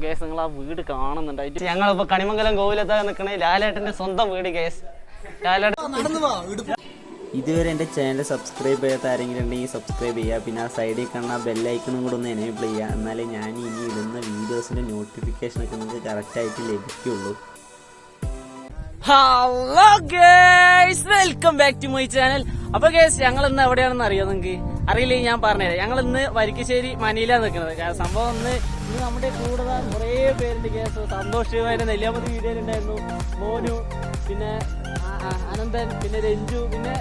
Case നിങ്ങൾ ആ വീട് കാണുന്നുണ്ട്. ഞങ്ങളിപ്പോൾ കണിമംഗലം കോവിലത്താ നിൽക്കണേ ലാലേട്ടൻ്റെ സ്വന്തം വീട് കേസ്. ഇതുവരെ എൻ്റെ ചാനൽ സബ്സ്ക്രൈബ് ചെയ്യാത്ത ആരെങ്കിലും ഉണ്ടെങ്കിൽ സബ്സ്ക്രൈബ് ചെയ്യുക. പിന്നെ ആ സൈഡിൽ കാണുന്ന ബെല്ലൈക്കണും കൂടെ ഒന്ന് എനേബിൾ ചെയ്യുക. എന്നാലേ ഞാൻ ഇനി ഇടുന്ന വീഡിയോസിൻ്റെ നോട്ടിഫിക്കേഷനൊക്കെ നിങ്ങൾക്ക് കറക്റ്റായിട്ട് ലഭിക്കുള്ളൂ. Hello guys, welcome back to my channel. അപ്പൊ ഗേസ്, ഞങ്ങൾ ഇന്ന് എവിടെയാണെന്ന് അറിയോ? നിങ്ങൾക്ക് അറിയില്ലെങ്കിൽ ഞാൻ പറഞ്ഞുതരാം. ഞങ്ങൾ ഇന്ന് വരിക്കശ്ശേരി മനയിലാണ് നിൽക്കുന്നത്. സംഭവം ഇന്ന് നമ്മുടെ കൂടെ കുറേ പേരുണ്ട് കേസ്. സന്തോഷ് അതിന്റെ നെല്ലിയാമ്പതി വീഡിയോയിലുണ്ടായിരുന്നു, മോനു, പിന്നെ അനന്തൻ, പിന്നെ രഞ്ജു, പിന്നെ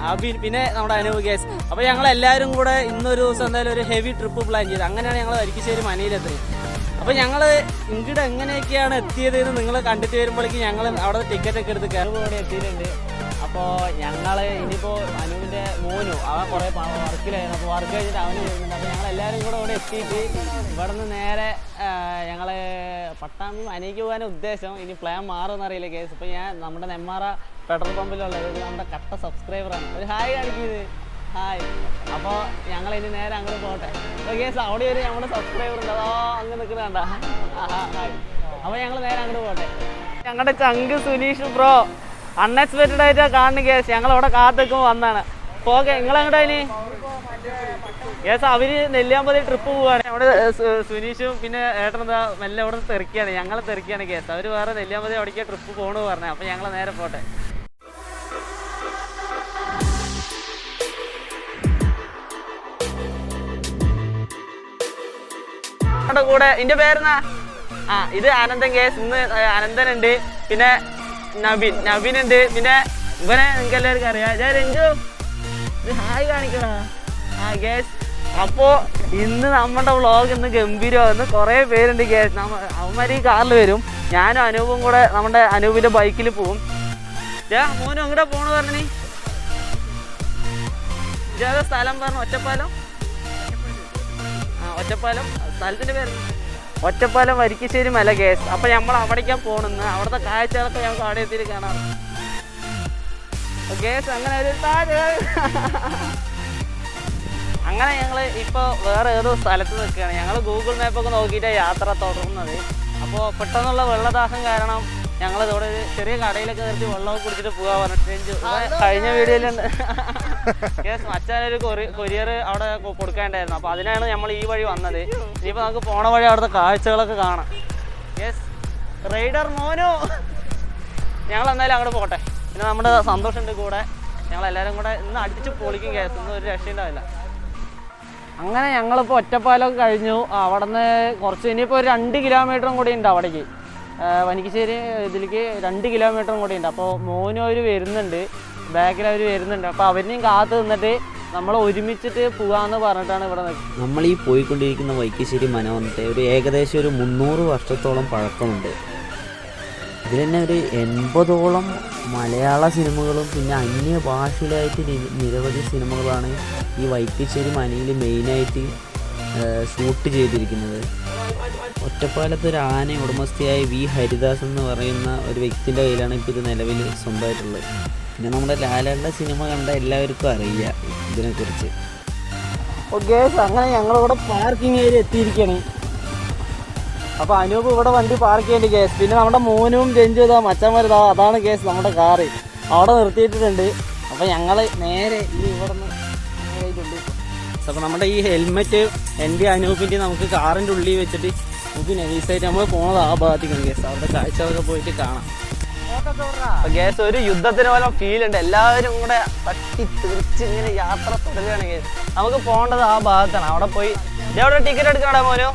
അബിൻ, പിന്നെ നമ്മുടെ അനൂപ് കേസ്. അപ്പൊ ഞങ്ങൾ എല്ലാവരും കൂടെ ഇന്നൊരു ദിവസം എന്തായാലും ഒരു ഹെവി ട്രിപ്പ് പ്ലാൻ ചെയ്ത് അങ്ങനെയാണ് ഞങ്ങൾ വരിക്കശ്ശേരി മനയിലെത്തിയത്. അപ്പൊ ഞങ്ങള് ഇങ്ങോട്ട് എങ്ങനെയൊക്കെയാണ് എത്തിയത് എന്ന് നിങ്ങൾ കണ്ടിട്ട് വരുമ്പോഴേക്കും ഞങ്ങൾ അവിടെ ടിക്കറ്റ് ഒക്കെ എടുത്ത് കയറുപോലെ എത്തിയിട്ടുണ്ട്. അപ്പോൾ ഞങ്ങൾ ഇനിയിപ്പോൾ അനൂപിൻ്റെ മോനു അവൻ കുറേ വർക്കിലായിരുന്നു. അപ്പോൾ വർക്ക് കഴിഞ്ഞിട്ട് അവന് വരുന്നുണ്ട്. അപ്പോൾ ഞങ്ങൾ എല്ലാവരും കൂടെ ഇവിടെ എത്തിയിട്ട് ഇവിടെ നിന്ന് നേരെ ഞങ്ങൾ പട്ടാമ്പി മനയ്ക്ക് പോകാൻ ഉദ്ദേശം. ഇനി പ്ലാൻ മാറുമെന്നറിയില്ല കേസ്. ഇപ്പോൾ ഞാൻ നമ്മുടെ നെമ്മാറ പെട്രോൾ പമ്പിലുള്ളത് നമ്മുടെ കട്ട സബ്സ്ക്രൈബറാണ്. ഒരു ഹായ് കാണിക്കുന്നത്, ഹായ്. അപ്പോൾ ഞങ്ങൾ ഇനി നേരെ അങ്ങോട്ട് പോകട്ടെ. അപ്പോൾ കേസ് അവിടെ ഒരു നമ്മുടെ സബ്സ്ക്രൈബർ ഉണ്ട്, അതോ അങ്ങ് നിൽക്കുന്നുണ്ട. ഹായ്. അപ്പോൾ ഞങ്ങൾ നേരെ അങ്ങോട്ട് പോകട്ടെ. ഞങ്ങളുടെ ചങ്ക് സുനീഷ് ബ്രോ അൺഎക്സ്പെക്റ്റഡ് ആയിട്ടാണ് കാണുന്ന കേസ്. ഞങ്ങളവിടെ കാത്തിക്കുമ്പോൾ വന്നാണ്. അപ്പോൾ ഓക്കെ, നിങ്ങളെങ്ങോട്ടാ ഇനി? കേസ് അവര് നെല്ലിയാമ്പതി ട്രിപ്പ് പോവുകയാണ്. അവിടെ സുനീഷും പിന്നെ ഏട്ടനെന്താ മെല്ലെ അവിടെ തെറിക്കുകയാണ്, ഞങ്ങൾ തെറിക്കുകയാണ് കേസ്. അവർ വേറെ നെല്ലിയാമ്പതി അവിടേക്ക് ട്രിപ്പ് പോകണമെന്ന് പറഞ്ഞത്. അപ്പോൾ ഞങ്ങൾ നേരെ പോട്ടെ. കൂടെ എന്റെ പേരെന്നാ? ഇത് അനന്തൻ കേസ്. ഇന്ന് അനന്തനുണ്ട്, പിന്നെ നബിനുണ്ട്, പിന്നെ ഇവനെ നിങ്ങൾക്ക് എല്ലാവർക്കും അറിയാം. ഞാൻ രഞ്ജു, ഇത് ഹായ് കാണിക്കണ കേസ്. അപ്പോൾ ഇന്ന് നമ്മുടെ വ്ളോഗ് ഇന്ന് ഗംഭീരമാകുന്നു. കുറേ പേരുണ്ട് കേസ്. അവന്മാർ ഈ കാറിൽ വരും, ഞാനും അനൂപും കൂടെ നമ്മുടെ അനൂപിൻ്റെ ബൈക്കിൽ പോവും. മോനും അങ്ങോട്ടാ പോണു പറഞ്ഞു. ഇതേതാ സ്ഥലം പറഞ്ഞു? ഒറ്റപ്പാലം. ഒറ്റപ്പാലം സ്ഥലത്തിൻ്റെ പേര് ഒറ്റപ്പാലം വരിക്കശ്ശേരി മല കേസ്. അപ്പം നമ്മൾ അവിടേക്കാണ് പോകണമെന്ന്. അവിടുത്തെ കാഴ്ചകളൊക്കെ ഞങ്ങൾക്ക് അവിടെ എത്തിയിട്ട് കാണാം കേസ്. അങ്ങനെ ഒരു അങ്ങനെ ഞങ്ങൾ ഇപ്പോൾ വേറെ ഏതോ സ്ഥലത്ത് നിൽക്കുകയാണ്. ഞങ്ങൾ ഗൂഗിൾ മാപ്പൊക്കെ നോക്കിയിട്ടാണ് യാത്ര തുടർന്നത്. അപ്പോൾ പെട്ടെന്നുള്ള വെള്ളദാഹം കാരണം ഞങ്ങൾ ഇവിടെ ഒരു ചെറിയ കടയിലൊക്കെ നിർത്തി വെള്ളമൊക്കെ കുടിച്ചിട്ട് പോകാൻ പറഞ്ഞിട്ട് കഴിഞ്ഞ വീഡിയോയിലുണ്ട് കേസ്. മച്ചാനൊരു കൊറിയർ അവിടെ കൊടുക്കേണ്ടായിരുന്നു. അപ്പോൾ അതിനാണ് നമ്മൾ ഈ വഴി വന്നത്. ഇനിയിപ്പോൾ നമുക്ക് പോണ വഴി അവിടുത്തെ കാഴ്ചകളൊക്കെ കാണാം കേസ്. റൈഡർ മോനോ, ഞങ്ങൾ എന്തായാലും അങ്ങോട്ട് പോകട്ടെ. പിന്നെ നമ്മുടെ സന്തോഷമുണ്ട് കൂടെ. ഞങ്ങളെല്ലാവരും കൂടെ ഇന്ന് അടിച്ച് പൊളിക്കും കേസ്. ഇന്ന് ഒരു രക്ഷയുണ്ടാവില്ല. അങ്ങനെ ഞങ്ങളിപ്പോൾ ഒറ്റപ്പാലമൊക്കെ കഴിഞ്ഞു. അവിടെ നിന്ന് കുറച്ച് ഇനിയിപ്പോൾ ഒരു 2 കിലോമീറ്ററും കൂടി ഉണ്ട് അവിടേക്ക്. വനിക്കശ്ശേരി ഇതിലേക്ക് 2 കിലോമീറ്ററും കൂടി ഉണ്ട്. അപ്പോൾ മോനും അവർ വരുന്നുണ്ട്, ബാക്കിൽ അവർ വരുന്നുണ്ട്. അപ്പോൾ അവരിനെയും കാത്ത് നിന്നിട്ട് നമ്മൾ ഒരുമിച്ചിട്ട് പോകാമെന്ന് പറഞ്ഞിട്ടാണ് ഇവിടെ നിൽക്കുന്നത്. നമ്മൾ ഈ പോയിക്കൊണ്ടിരിക്കുന്ന വൈക്കശ്ശേരി മന വന്നിട്ട് ഒരു ഏകദേശം ഒരു 300 വർഷത്തോളം പഴക്കമുണ്ട്. ഇതിൽ തന്നെ ഒരു 80ഓളം മലയാള സിനിമകളും പിന്നെ അന്യഭാഷയിലായിട്ട് നിരവധി സിനിമകളാണ് ഈ വൈക്കശ്ശേരി മനയിൽ മെയിനായിട്ട് ഷൂട്ട് ചെയ്തിരിക്കുന്നത്. ഒറ്റപ്പാലത്ത് ഒരു ആന ഉടമസ്ഥയായ വി ഹരിദാസ് എന്ന് പറയുന്ന ഒരു വ്യക്തിൻ്റെ കയ്യിലാണ് ഇപ്പോൾ ഇത് നിലവിൽ സ്വന്തമായിട്ടുള്ളത്. പിന്നെ നമ്മുടെ ലാലേട്ടൻ്റെ സിനിമ കണ്ട എല്ലാവർക്കും അറിയാം ഇതിനെക്കുറിച്ച്. ഓക്കെ, അങ്ങനെ ഞങ്ങളിവിടെ പാർക്കിംഗ് ഏരിയ എത്തിയിരിക്കുകയാണ്. അപ്പോൾ അനൂപ് ഇവിടെ വണ്ടി പാർക്ക് ചെയ്യേണ്ട കേസ്. പിന്നെ നമ്മുടെ മോനും രഞ്ജു ഇതാ മച്ചന്മാരിതാ, അതാണ് കേസ് നമ്മുടെ കാറ് അവിടെ നിർത്തിയിട്ടുണ്ട്. അപ്പോൾ ഞങ്ങൾ നേരെ ഇനി ഇവിടെ നിന്ന് നേരായിട്ടുണ്ട്. അപ്പോൾ നമ്മുടെ ഈ ഹെൽമെറ്റ് എൻ്റെ അനൂപിൻ്റെ നമുക്ക് കാറിൻ്റെ ഉള്ളിൽ വെച്ചിട്ട് നമുക്ക് നൈസായിട്ട് നമ്മൾ പോണത് ആ ഭാഗത്തേക്കാണ് കേസ്. അവിടെ കാഴ്ചകളൊക്കെ പോയിട്ട് കാണാം കേസ്. ഒരു യുദ്ധത്തിന് പോലെ ഫീൽ ഉണ്ട്. എല്ലാവരും കൂടെ തട്ടി തിരിച്ച് ഇങ്ങനെ യാത്ര തുടരുകയാണ് കേസ്. നമുക്ക് പോകേണ്ടത് ആ ഭാഗത്താണ്. അവിടെ പോയി എവിടെ ടിക്കറ്റ് എടുക്കണടാ മോനോ?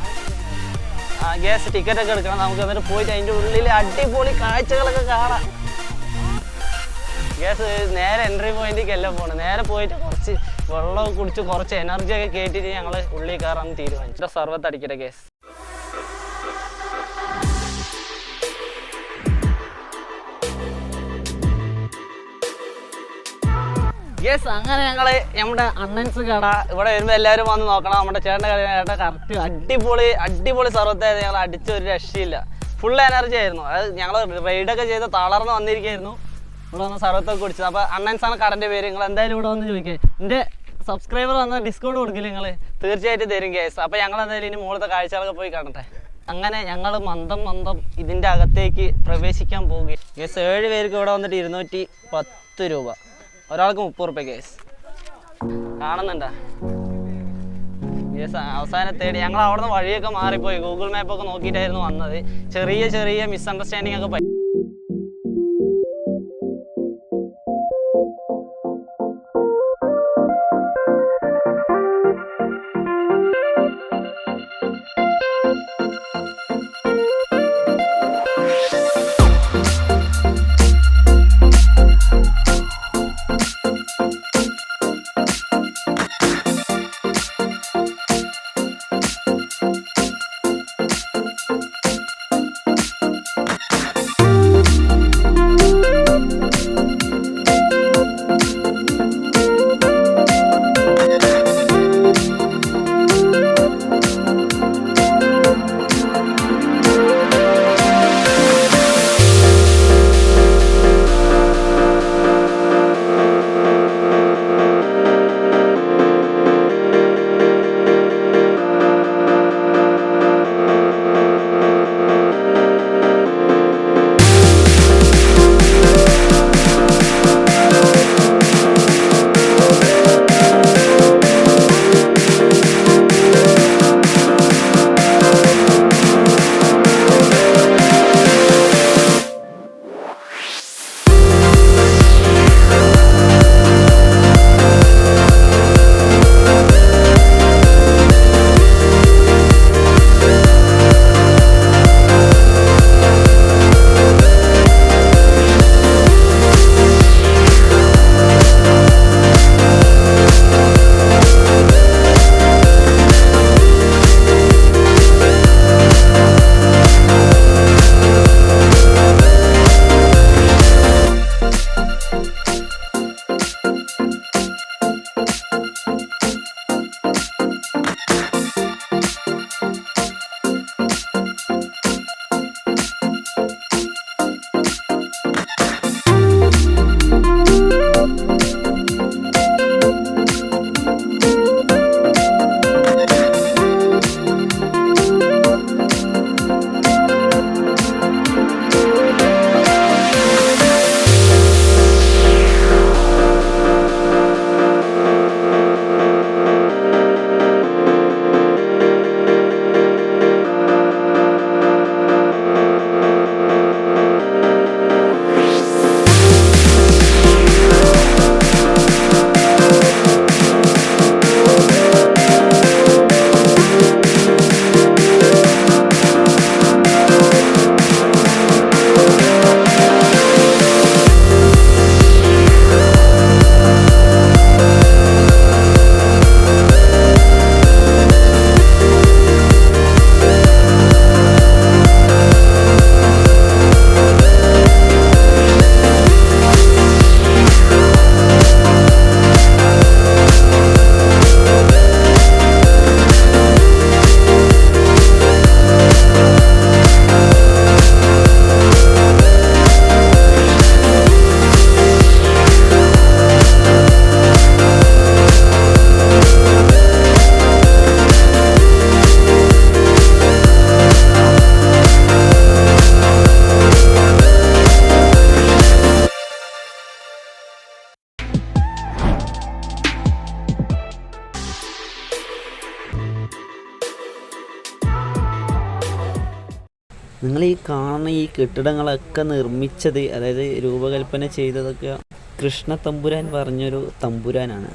ഗ്യാസ് ടിക്കറ്റ് ഒക്കെ എടുക്കണം. നമുക്ക് എന്നിട്ട് പോയിട്ട് അതിൻ്റെ ഉള്ളിൽ അടിപൊളി കാഴ്ചകളൊക്കെ കാണാം ഗ്യാസ്. നേരെ എൻട്രി പോയിന്റിലേക്ക് എല്ലാം പോകണം. നേരെ പോയിട്ട് കുറച്ച് വെള്ളമൊക്കെ കുടിച്ച് കുറച്ച് എനർജി ഒക്കെ കയറ്റിട്ട് ഞങ്ങൾ ഉള്ളിൽ കയറാൻ തീരുമാനിച്ചു. സർവത്ത് അടിക്കട്ടെ ഗ്യാസ്. യെസ്, അങ്ങനെ ഞങ്ങള് നമ്മുടെ അണ്ണൻസ് കട ഇവിടെ വരുമ്പോൾ എല്ലാവരും വന്ന് നോക്കണം. നമ്മുടെ ചേട്ടൻ്റെ കട കറക്റ്റ് അടിപൊളി സർവത്തായിരുന്നു. ഞങ്ങൾ അടിച്ച ഒരു രക്ഷയില്ല. ഫുൾ എനർജി ആയിരുന്നു. അത് ഞങ്ങൾ റൈഡൊക്കെ ചെയ്ത് തളർന്ന് വന്നിരിക്കുകയായിരുന്നു. ഇവിടെ വന്ന് സർവത്തൊക്കെ കുടിച്ചത്. അപ്പോൾ അണ്ണൻസാണ് കടൻ്റെ പേര്. നിങ്ങൾ എന്തായാലും ഇവിടെ വന്ന് ചോദിക്കുക. എൻ്റെ സബ്സ്ക്രൈബർ വന്നാൽ ഡിസ്കൗണ്ട് കൊടുക്കില്ല നിങ്ങൾ? തീർച്ചയായിട്ടും തരും കേസ്. അപ്പോൾ ഞങ്ങൾ എന്തായാലും ഇനി മുകളിലത്തെ കാഴ്ചകളൊക്കെ പോയി കാണട്ടെ. അങ്ങനെ ഞങ്ങൾ മന്ദം ഇതിൻ്റെ അകത്തേക്ക് പ്രവേശിക്കാൻ പോവുകയും കേസ് 7 പേർക്ക് ഇവിടെ വന്നിട്ട് 210 രൂപ, ഒരാൾക്ക് 30 റുപ്യ കേസ്. കാണുന്നുണ്ടാ കേസ്? അവസാനം തേടി ഞങ്ങൾ അവിടെ നിന്ന് വഴിയൊക്കെ മാറിപ്പോയി, ഗൂഗിൾ മാപ്പൊക്കെ നോക്കിയിട്ടായിരുന്നു വന്നത്. ചെറിയ മിസ്അണ്ടർസ്റ്റാൻഡിങ് ഒക്കെ പറ്റി. നിങ്ങൾ ഈ കാണുന്ന ഈ കെട്ടിടങ്ങളൊക്കെ നിർമ്മിച്ചത്, അതായത് രൂപകൽപ്പന ചെയ്തതൊക്കെ കൃഷ്ണ തമ്പുരാൻ പറഞ്ഞൊരു തമ്പുരാനാണ്.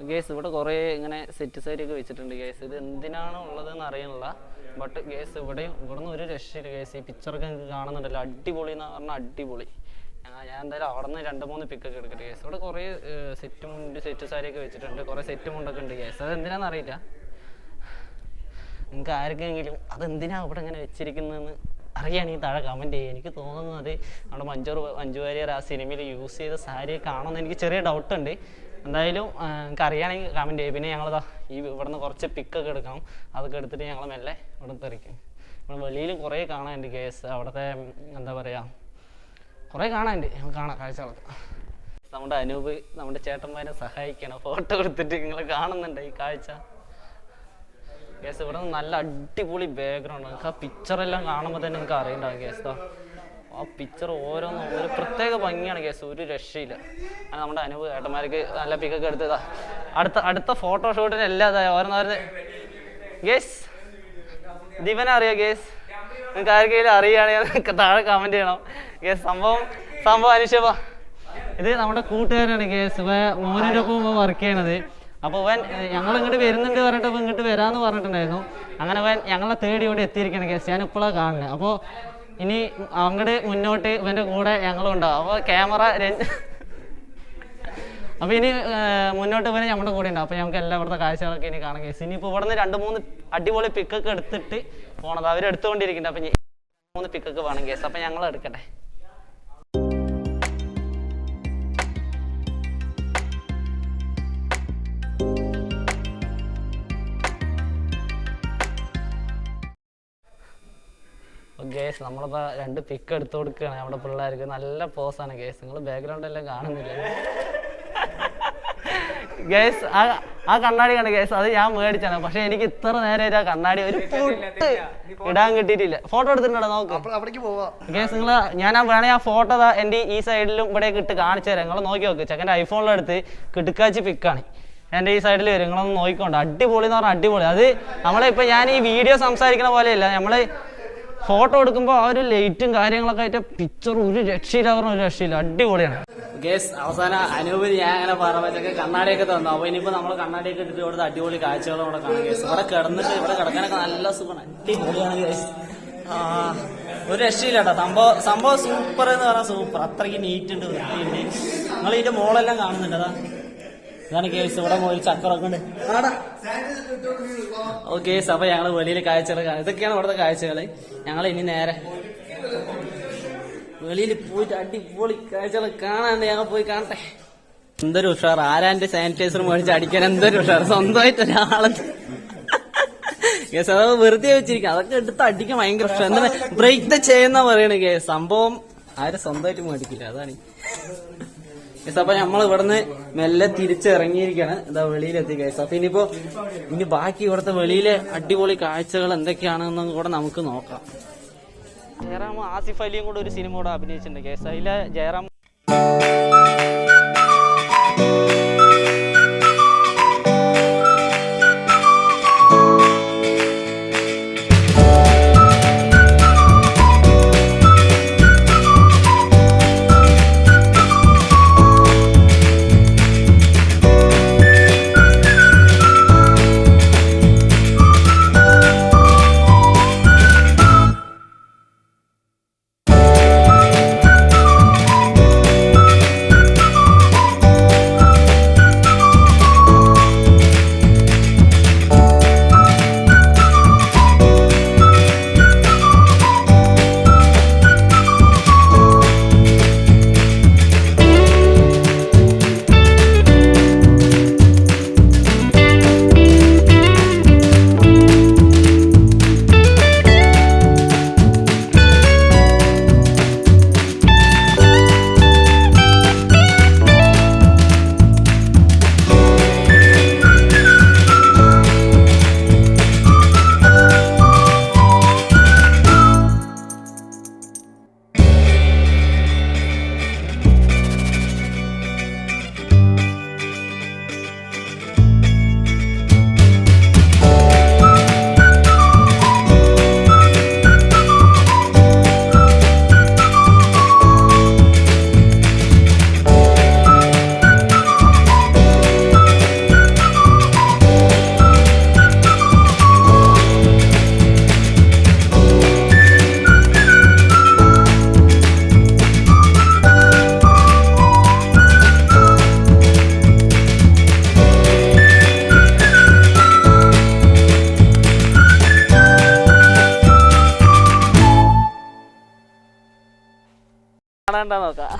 ഗേസ് ഇവിടെ കുറേ ഇങ്ങനെ സെറ്റ് സാരിയൊക്കെ വെച്ചിട്ടുണ്ട് ഗേസ്. ഇത് എന്തിനാണ് ഉള്ളതെന്ന് അറിയണില്ല. ബട്ട് ഗേസ് ഇവിടുന്ന് ഒരു രക്ഷയില്ല ഗേസ്. ഈ പിക്ചറൊക്കെ നിങ്ങൾക്ക് കാണുന്നുണ്ടല്ലോ, അടിപൊളി എന്ന് പറഞ്ഞാൽ അടിപൊളി. ഞാൻ എന്തായാലും അവിടെ നിന്ന് 2-3 പിക്കൊക്കെ എടുക്കട്ടെ ഗേസ്. ഇവിടെ കുറേ സെറ്റ് സാരിയൊക്കെ വെച്ചിട്ടുണ്ട്, കുറേ സെറ്റ് മുണ്ടൊക്കെ ഉണ്ട് ഗേസ്. അത് എന്തിനാണെന്ന് അറിയില്ല. നിങ്ങൾക്ക് ആർക്കെങ്കിലും അതെന്തിനാണ് ഇവിടെ ഇങ്ങനെ വെച്ചിരിക്കുന്നതെന്ന് അറിയുകയാണെങ്കിൽ താഴെ കമൻറ്റ് ചെയ്യുക. എനിക്ക് തോന്നുന്നത് നമ്മുടെ മഞ്ജു വാര്യർ ആ സിനിമയിൽ യൂസ് ചെയ്ത സാരിയൊക്കെ ആണെന്ന് എനിക്ക് ചെറിയ ഡൗട്ടുണ്ട്. എന്തായാലും നിങ്ങൾക്ക് അറിയുകയാണെങ്കിൽ കമൻറ്റ് ചെയ്യുക. പിന്നെ ഞങ്ങളിതാ ഇവിടുന്ന് കുറച്ച് പിക്കൊക്കെ എടുക്കണം. അതൊക്കെ എടുത്തിട്ട് ഞങ്ങൾ മെല്ലെ ഇവിടെ തെറിക്കും. ഇവിടെ വെളിയിലും കുറേ കാണാനുണ്ട് കേസ്. അവിടുത്തെ എന്താ പറയുക, കുറേ കാണാനുണ്ട്. ഞങ്ങൾ കാണാം കാഴ്ചകളൊക്കെ. നമ്മുടെ അനൂപ് നമ്മുടെ ചേട്ടന്മാരെ സഹായിക്കണം, ഫോട്ടോ എടുത്തിട്ട് നിങ്ങൾ കാണുന്നുണ്ട് ഈ കാഴ്ച. കേസ് ഇവിടെ നല്ല അടിപൊളി ബാക്ക്ഗ്രൗണ്ട്. നിങ്ങൾക്ക് ആ പിക്ചറെല്ലാം കാണുമ്പോൾ തന്നെ നിങ്ങൾക്ക് അറിയണ്ടാവും കേസ്. ആ പിക്ചർ ഓരോന്നും ഒരു പ്രത്യേക ഭംഗിയാണ് കേസ്, ഒരു രക്ഷയില്ല. അങ്ങനെ നമ്മുടെ അനൂപ് ഏട്ടന്മാർക്ക് നല്ല പിക്കൊക്കെ എടുത്തതാ. അടുത്ത ഫോട്ടോഷൂട്ടിന് എല്ലാം ഇതായി ഓരോന്നോരത്. ഗേസ് ദിവനെ അറിയോ ഗേസ്? നിങ്ങൾക്ക് ആർക്കെങ്കിലും അറിയുകയാണെങ്കിൽ താഴെ കമൻറ്റ് ചെയ്യണം ഗേസ്. സംഭവം അനുഷേപ്പാ, ഇത് നമ്മുടെ കൂട്ടുകാരാണ് കേസ്. മോനിൻ്റെ ഒപ്പം വർക്ക് ചെയ്യണത്. അപ്പോൾ ഞങ്ങൾ ഇങ്ങോട്ട് വരുന്നുണ്ട് പറഞ്ഞിട്ട് ഇങ്ങോട്ട് വരാമെന്ന് പറഞ്ഞിട്ടുണ്ടായിരുന്നു. അങ്ങനെ ഞങ്ങളെ തേടി ഇവിടെ എത്തിയിരിക്കണം കേസ്. ഞാൻ ഇപ്പോഴാണ് കാണുന്നത്. അപ്പോൾ ഇനി അങ്ങോട്ട് മുന്നോട്ട് ഇവൻ്റെ കൂടെ ഞങ്ങളും ഉണ്ടാവും. അപ്പോൾ ക്യാമറ അപ്പോൾ ഇനി മുന്നോട്ട് ഇവനെ നമ്മുടെ കൂടെ ഉണ്ടാവും. അപ്പോൾ ഞങ്ങൾക്ക് എല്ലാ ഇവിടുത്തെ കാഴ്ചകളൊക്കെ ഇനി കാണാം കേസ്. ഇനിയിപ്പോൾ ഇവിടെ നിന്ന് 2-3 അടിപൊളി പിക്കൊക്കെ എടുത്തിട്ട് പോണത് അവരെടുത്തുകൊണ്ടിരിക്കുന്നുണ്ട്. അപ്പം 3 പിക്കൊക്കെ വേണം കേസ്. അപ്പം ഞങ്ങൾ എടുക്കട്ടെ. ഗേസ് നമ്മളിപ്പോൾ 2 പിക്ക് എടുത്തു കൊടുക്കുകയാണ് നമ്മുടെ പിള്ളേർക്ക്. നല്ല പോസാണ് ഗേസ്. നിങ്ങൾ ബാക്ക്ഗ്രൗണ്ട് എല്ലാം കാണുന്നില്ല ഗേസ്. ആ കണ്ണാടി കണ്ട ഗേസ്, അത് ഞാൻ മേടിച്ചാണ്. പക്ഷെ എനിക്ക് ഇത്ര നേരം ആ കണ്ണാടി ഒരു പൊട്ട് ഇടാൻ കിട്ടിയിട്ടില്ല. ഫോട്ടോ എടുത്തിട്ടുണ്ടോ നോക്ക് ഗേസ്. നിങ്ങൾ ഞാൻ വേണേ ആ ഫോട്ടോ എൻ്റെ ഈ സൈഡിലും ഇവിടെയൊക്കെ ഇട്ട് കാണിച്ചു തരാം. നിങ്ങൾ നോക്കി നോക്ക്. ചെക്കൻ്റെ ഐഫോണിലെടുത്ത് കിടുക്കാച്ചി പിക്കാണ് എൻ്റെ ഈ സൈഡിൽ വരും. നിങ്ങളൊന്ന് നോക്കിക്കോണ്ട. അടിപൊളി എന്ന് പറഞ്ഞാൽ അടിപൊളി. അത് നമ്മളിപ്പോൾ ഞാൻ ഈ വീഡിയോ സംസാരിക്കുന്ന പോലെയല്ല, നമ്മൾ ഫോട്ടോ എടുക്കുമ്പോൾ ആ ഒരു ലൈറ്റും കാര്യങ്ങളൊക്കെ ആയിട്ട് പിക്ചർ ഒരു രക്ഷയില്ല, പറഞ്ഞ ഒരു രക്ഷയില്ല. അടിപൊളിയാണ് ഗേസ്. അവസാനം അനൂപ് ഞാൻ അങ്ങനെ പറഞ്ഞൊക്കെ കണ്ണാടിയൊക്കെ തന്നു. അപ്പൊ ഇനിയിപ്പോ നമ്മൾ കണ്ണാടിയൊക്കെ ഇട്ടിട്ട് ഇവിടുത്തെ അടിപൊളി കാഴ്ചകളും ഇവിടെ കാണാം ഗേസ്. ഇവിടെ കിടന്നിട്ട് ഇവിടെ കിടക്കാനൊക്കെ നല്ല സുഖമാണ്, അടിപൊളിയാണ് ഗേസ്. ഒരു രക്ഷയില്ല കേട്ടോ. സംഭവം സൂപ്പർ എന്ന് പറഞ്ഞാൽ സൂപ്പർ. അത്രയ്ക്ക് നീറ്റ് ഉണ്ട്, വൃത്തിയുണ്ട്. നിങ്ങൾ ഇതിന്റെ മോളെല്ലാം കാണുന്നുണ്ട്. അതാ ഇതാണ് കേസ്. ഇവിടെ ഒരു ചക്കറൊക്കെ ഉണ്ട്. ഓ കേസ്. അപ്പൊ ഞങ്ങള് വെളിയിൽ കാഴ്ചകൾ കാണാം. ഇതൊക്കെയാണ് ഇവിടുത്തെ കാഴ്ചകൾ. ഞങ്ങൾ ഇനി നേരെ വെളിയിൽ പോയിട്ട് അടിപൊളി കാഴ്ചകൾ കാണാണ്ട് ഞങ്ങൾ പോയി കാണട്ടെ. എന്തൊരു ഉഷാർ. ആരാന്റെ സാനിറ്റൈസർ മേടിച്ച് അടിക്കാൻ എന്തൊരു ഉഷാർ. സ്വന്തമായിട്ട് ഒരാളെ കേസ് അത് വെറുതെ വെച്ചിരിക്കും. അതൊക്കെ എടുത്ത് അടിക്കാൻ ഭയങ്കര ഉഷാർ. എന്താണ് ബ്രേക്ക് ദ ചെയ്യുന്ന പറയണ കേസ്. സംഭവം ആരും സ്വന്തമായിട്ട് മേടിക്കില്ല, അതാണ് കേസ്. അപ്പൊ നമ്മൾ ഇവിടുന്ന് മെല്ലെ തിരിച്ചിറങ്ങിയിരിക്കാണ്. ഇതാ വെളിയിലെത്തി കേസ്. അപ്പൊ ഇനി ബാക്കി ഇവിടുത്തെ വെളിയിലെ അടിപൊളി കാഴ്ചകൾ എന്തൊക്കെയാണെന്നും കൂടെ നമുക്ക് നോക്കാം. ജയറാം ആസിഫ് അലിയും കൂടെ ഒരു സിനിമ കൂടെ അഭിനയിച്ചിട്ടുണ്ട് കേസ്. അതിലെ ജയറാം കാണാണ്ടാ നോക്കാം.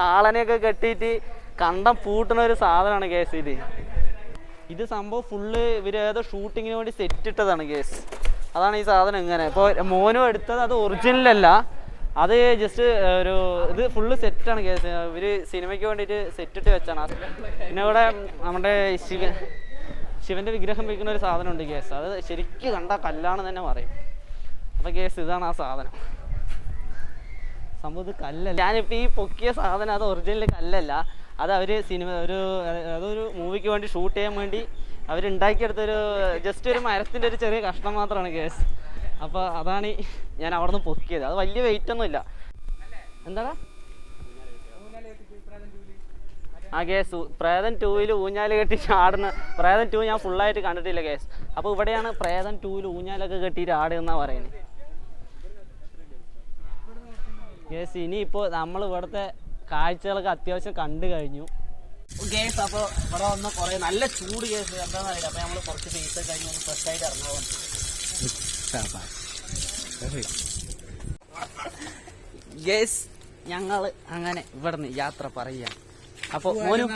കാളനെയൊക്കെ കെട്ടിയിട്ട് കണ്ടം പൂട്ടുന്ന ഒരു സാധനമാണ് കേസ്. ഇത് സംഭവം ഫുള്ള് ഇവർ ഏതോ ഷൂട്ടിങ്ങിന് വേണ്ടി സെറ്റ് ഇട്ടതാണ് കേസ്. അതാണ് ഈ സാധനം. ഇങ്ങനെ ഇപ്പോൾ മോനും എടുത്തത് അത് ഒറിജിനലല്ല, അത് ജസ്റ്റ് ഒരു ഇത് ഫുള്ള് സെറ്റാണ് കേസ്. ഇവർ സിനിമയ്ക്ക് വേണ്ടിയിട്ട് സെറ്റിട്ട് വെച്ചാണ്. പിന്നെ ഇവിടെ നമ്മുടെ ശിവൻ്റെ വിഗ്രഹം വയ്ക്കുന്ന ഒരു സാധനമുണ്ട് കേസ്. അത് ശരിക്കും കണ്ട കല്ലാണെന്ന് തന്നെ പറയും. അപ്പോൾ കേസ് ഇതാണ് ആ സാധനം. സംഭവം ഇത് കല്ലല്ല. ഞാനിപ്പോൾ ഈ പൊക്കിയ സാധനം അത് ഒറിജിനൽ കല്ലല്ല, അത് അവർ സിനിമ അതൊരു മൂവിക്ക് വേണ്ടി ഷൂട്ട് ചെയ്യാൻ വേണ്ടി അവരുണ്ടാക്കിയെടുത്തൊരു ജസ്റ്റ് ഒരു മരത്തിൻ്റെ ഒരു ചെറിയ കഷ്ണം മാത്രമാണ് കേസ്. അപ്പോൾ അതാണ് ഞാൻ അവിടെ നിന്ന് പൊക്കിയത്. അത് വലിയ വെയിറ്റ് ഒന്നും ഇല്ല. എന്താടാ ആ കേസ് പ്രേതം 2-ൽ ഊഞ്ഞാൽ കെട്ടി ചാടുന്ന പ്രേതം 2 ഞാൻ ഫുള്ളായിട്ട് കണ്ടിട്ടില്ല കേസ്. അപ്പോൾ ഇവിടെയാണ് പ്രേതം 2-ൽ ഊഞ്ഞാലൊക്കെ കെട്ടിയിട്ട് ആടുമെന്നാണ് പറയുന്നത് കേസ്. ഇനിയിപ്പോൾ നമ്മൾ ഇവിടുത്തെ കാഴ്ചകളൊക്കെ അത്യാവശ്യം കണ്ടു കഴിഞ്ഞു കേസ്. അപ്പോൾ ഇവിടെ വന്ന് കുറേ നല്ല ചൂട് കേസ് എന്താണെന്ന് അറിയില്ല. അപ്പോൾ നമ്മൾ കുറച്ച് പൈസ കഴിഞ്ഞ് ഒന്ന് ഫ്രഷായിട്ട് ഇറങ്ങാൻ ഗേസ്. ഞങ്ങൾ അങ്ങനെ ഇവിടുന്ന് യാത്ര പറയുക. അപ്പോൾ മോനും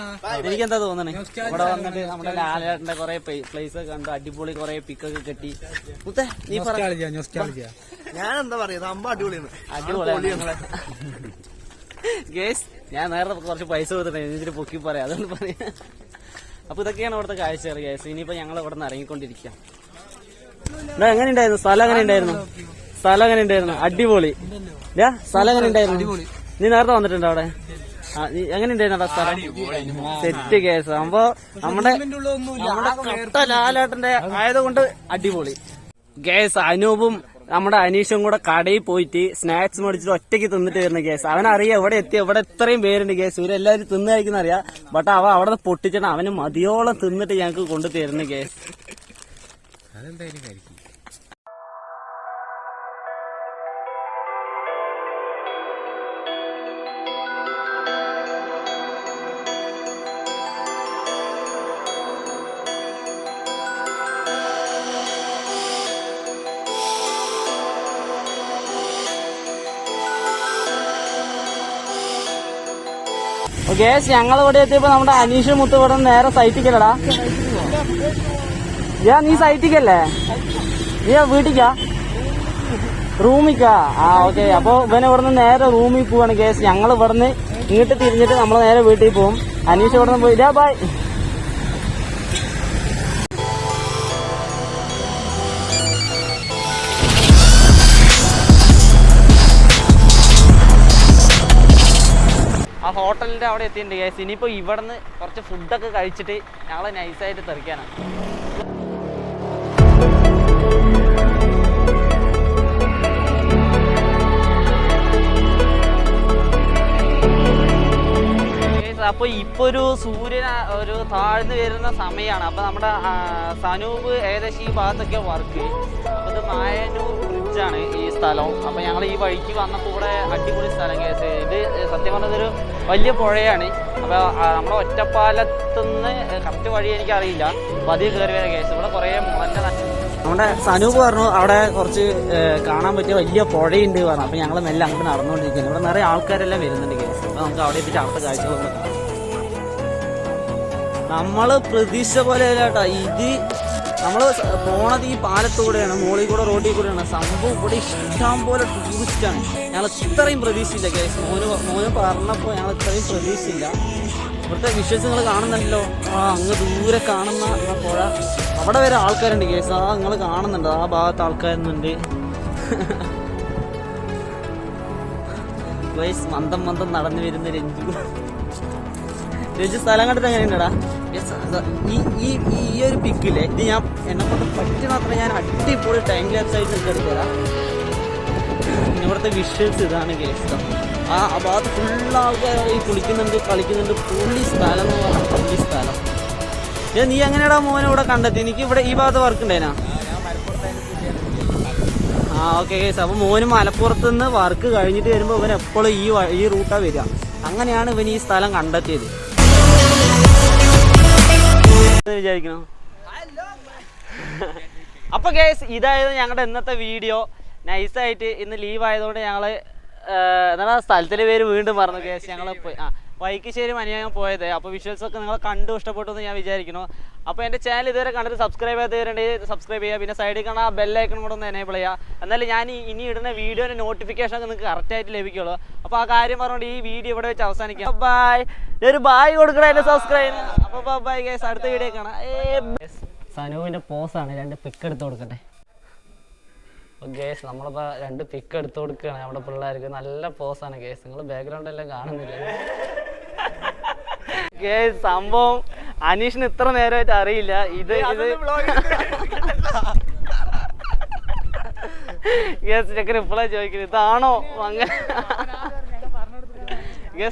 എനിക്കെന്താ തോന്നണേ, ഇവിടെ വന്നിട്ട് നമ്മുടെ ലാലേട്ടൻ്റെ കുറേ പ്ലേസ് ഒക്കെ കണ്ടു, അടിപൊളി കുറേ പിക്കൊക്കെ കെട്ടി. മുത്തേ നീ ഞാനെന്താ പറയുക, അടിപൊളിയാണ് ഗേസ്. ഞാൻ നേരത്തെ കുറച്ച് പൈസ കൊടുത്തിട്ടേ ഇതിന് പൊക്കി പറയാം, അതുകൊണ്ട് പറയാം. അപ്പോൾ ഇതൊക്കെയാണ് ഇവിടുത്തെ കാഴ്ചകൾ ഗേസ്. ഇനിയിപ്പോൾ ഞങ്ങൾ ഇവിടെ നിന്ന് ഇറങ്ങിക്കൊണ്ടിരിക്കാം. എങ്ങനെ ഉണ്ടായിരുന്നു സ്ഥലം? എങ്ങനെ ഉണ്ടായിരുന്നു സ്ഥലം? എങ്ങനെ ഉണ്ടായിരുന്നു? അടിപൊളി. സ്ഥലം എങ്ങനെ ഉണ്ടായിരുന്നു? നീ നേരത്തെ വന്നിട്ടുണ്ടോ അവിടെ? എങ്ങനെ ഉണ്ടായിരുന്നു സ്ഥലം? Set case. അപ്പൊ നമ്മുടെ കട്ട ലാലേട്ടന്റെ ആയതുകൊണ്ട് അടിപൊളി കേസ്. അനൂപും നമ്മുടെ അനീഷും കൂടെ കടയിൽ പോയിട്ട് സ്നാക്സ് മേടിച്ചിട്ട് ഒറ്റയ്ക്ക് തിന്നിട്ട് വരുന്ന കേസ്. അവനറിയാം ഇവിടെ ഇവിടെ ഇത്രയും പേരുണ്ട് കേസ്, ഇവരെല്ലാവരും തിന്ന് കഴിക്കുന്ന അറിയാം. ബട്ട് അവൻ അവിടെ നിന്ന് പൊട്ടിച്ചിട്ട് അവന് മതിയോളം തിന്നിട്ട് ഞങ്ങൾക്ക് കൊണ്ടു തരുന്ന കേസ്. ഗേസ് ഞങ്ങൾ ഇവിടെ എത്തിയപ്പോ നമ്മുടെ അനീഷ് മുത്ത് ഇവിടെ നേരെ സൈറ്റിക്കല്ലടാ. നീ സൈറ്റിക്കല്ലേ? നീ വീട്ടിക്കാ റൂമിക്കാ? ഓക്കെ. അപ്പൊ ഇവനെ ഇവിടുന്ന് നേരെ റൂമിൽ പോവാണ് ഗേസ്. ഞങ്ങൾ ഇവിടുന്ന് ഇങ്ങോട്ട് തിരിഞ്ഞിട്ട് നമ്മൾ നേരെ വീട്ടിൽ പോവും. അനീഷ് ഇവിടുന്ന് പോയി. ബൈ. ആ ഹോട്ടലിന്റെ അവിടെ എത്തിയിട്ടുണ്ട് ഗൈസ്. ഇനിയിപ്പോ ഇവിടുന്ന് കുറച്ച് ഫുഡൊക്കെ കഴിച്ചിട്ട് ഞങ്ങൾ നൈസായിട്ട് തെറിക്കാനാണ്. അപ്പൊ ഇപ്പൊ ഒരു സൂര്യൻ ഒരു താഴ്ന്നു വരുന്ന സമയമാണ്. അപ്പൊ നമ്മുടെ സനൂപ് ഏകദേശം ഈ ഭാഗത്തൊക്കെ വർക്ക്. അപ്പൊ ഇത് മായന്നൂർ ബ്രിഡ്ജാണ് ഈ സ്ഥലം. അപ്പൊ ഞങ്ങൾ ഈ വഴിക്ക് വന്നപ്പോൾ ഇവിടെ അടിപൊളി സ്ഥലം കേസ്. ഇത് സത്യം പറഞ്ഞതൊരു വലിയ പുഴയാണ്. അപ്പൊ നമ്മുടെ ഒറ്റപ്പാലത്തുനിന്ന് കറക്റ്റ് വഴി എനിക്കറിയില്ല, പതിയെ കയറി വരാൻ കേസ്. ഇവിടെ കുറെ മുളന്റെ നമ്മുടെ സനൂപ് പറഞ്ഞു അവിടെ കുറച്ച് കാണാൻ പറ്റിയ വലിയ പുഴയുണ്ട് പറഞ്ഞു. അപ്പൊ ഞങ്ങൾ മെല്ലെ അങ്ങോട്ട് നടന്നുകൊണ്ടിരിക്കുന്നു. ഇവിടെ നിറയെ ആൾക്കാരെല്ലാം വരുന്നുണ്ട് കേസ്. അപ്പൊ നമുക്ക് അവിടെ എത്തിയിട്ട് അവിടുത്തെ കാഴ്ചകളൊക്കെ കാണാം. നമ്മള് പ്രതീക്ഷ പോലെ കേട്ടോ. ഇത് നമ്മള് പോണത് ഈ പാലത്തൂടെയാണ്, മോളിൽ കൂടെ റോഡിൽ കൂടെയാണ്. സംഭവം ഇവിടെ ഇഷ്ടം പോലെ ടൂറിസ്റ്റാണ്. ഞങ്ങൾ ഇത്രയും പ്രതീക്ഷയില്ല കേസ്. മോന് പറഞ്ഞപ്പോൾ ഞങ്ങൾ ഇത്രയും പ്രതീക്ഷയില്ല. ഇവിടുത്തെ വിഷ്വൽസ് നിങ്ങൾ കാണുന്നുണ്ടല്ലോ. അങ്ങ് ദൂരെ കാണുന്ന പുഴ, അവിടെ വരെ ആൾക്കാരുണ്ട് കേസ്. നിങ്ങൾ കാണുന്നുണ്ട്, ആ ഭാഗത്ത് ആൾക്കാരുന്നുണ്ട് ഗൈസ്. മന്ദം നടന്നു വരുന്ന രഞ്ജു സ്ഥലം കണ്ടിട്ട് എങ്ങനെയുണ്ടടാ? ഈ ഒരു പിക്കില്ലേ, ഇത് ഞാൻ എന്നെ കൊണ്ട് പറ്റുന്ന അത്ര ഞാൻ അടിപൊളി ടൈം ലാപ്സ് ആയിട്ട് നിങ്ങൾക്ക് എടുത്തരാം. ഇവിടുത്തെ വിഷ്വൽസ് ഇതാണ് കേസ്. ആ ഭാഗത്ത് ഫുൾ ആൾക്കാർ ഈ കുളിക്കുന്നുണ്ട്, കളിക്കുന്നുണ്ട്. പുള്ളി സ്ഥലം എന്ന് പറഞ്ഞാൽ പുള്ളി സ്ഥലം. നീ എങ്ങനെയാടാ മോനെ ഇവിടെ കണ്ടെത്തി? എനിക്ക് ഇവിടെ ഈ ഭാഗത്ത് വർക്ക് ഉണ്ടായിനാ? Okay case. അപ്പോൾ മോന് മലപ്പുറത്ത് നിന്ന് വർക്ക് കഴിഞ്ഞിട്ട് വരുമ്പോൾ ഇവൻ എപ്പോഴും ഈ റൂട്ടാണ് വരിക. അങ്ങനെയാണ് ഇവൻ ഈ സ്ഥലം കണ്ടെത്തിയത് വിചാരിക്കണോ? അപ്പൊ ഗൈസ് ഇതായിരുന്നു ഞങ്ങളുടെ ഇന്നത്തെ വീഡിയോ. നൈസായിട്ട് ഇന്ന് ലീവ് ആയതുകൊണ്ട് ഞങ്ങള് എന്താണ് സ്ഥലത്തിന്റെ പേര് വീണ്ടും പറഞ്ഞു ഗൈസ്. ഞങ്ങൾ പോയി വൈക്കിശ്ശേരി മനിയാൻ പോയത്. അപ്പോൾ വിഷ്വൽസ് ഒക്കെ നിങ്ങൾ കണ്ടു ഇഷ്ടപ്പെട്ടു എന്ന് ഞാൻ വിചാരിക്കുന്നു. അപ്പോൾ എൻ്റെ ചാനൽ ഇതുവരെ കണ്ടിട്ട് സബ്സ്ക്രൈബ് ചെയ്തവരുണ്ടെങ്കിൽ സബ്സ്ക്രൈബ് ചെയ്യുക. പിന്നെ സൈഡിൽ കാണാൻ ആ ബെല്ലൈക്കൺ കൂടെ ഒന്ന് എനേബിൾ ചെയ്യുക. എന്നാലും ഞാൻ ഇനി ഇടുന്ന വീഡിയോയുടെ നോട്ടിഫിക്കേഷൻ ഒക്കെ നിങ്ങൾക്ക് കറക്റ്റായിട്ട് ലഭിക്കുള്ളൂ. അപ്പോൾ ആ കാര്യം പറഞ്ഞുകൊണ്ട് ഈ വീഡിയോ ഇവിടെ വെച്ച് അവസാനിക്കാം. ബൈ. ഒരു ബായ് കൊടുക്കണം എൻ്റെ സബ്സ്ക്രൈബ്. അപ്പോൾ ബൈ ഗൈസ്, അടുത്ത വീഡിയോ കാണാം. സനുവിൻ്റെ പോസാണ്, 2 പിക്ക് എടുത്ത് കൊടുക്കട്ടെ. ഗേസ് നമ്മളിപ്പോൾ 2 പിക്ക് എടുത്ത് കൊടുക്കുകയാണ് നമ്മുടെ പിള്ളേർക്ക്. നല്ല പോസാണ് ഗേസ്, നിങ്ങൾ ബാക്ക്ഗ്രൗണ്ട് എല്ലാം കാണുന്നില്ല. ഗേസ് സംഭവം അനീഷിന് ഇത്ര നേരമായിട്ട് അറിയില്ല. ഇത് ഗേസ് ചെക്കൻ ഇപ്പോഴാണ് ചോദിക്കുന്നത് ഇതാണോ അങ്ങനെ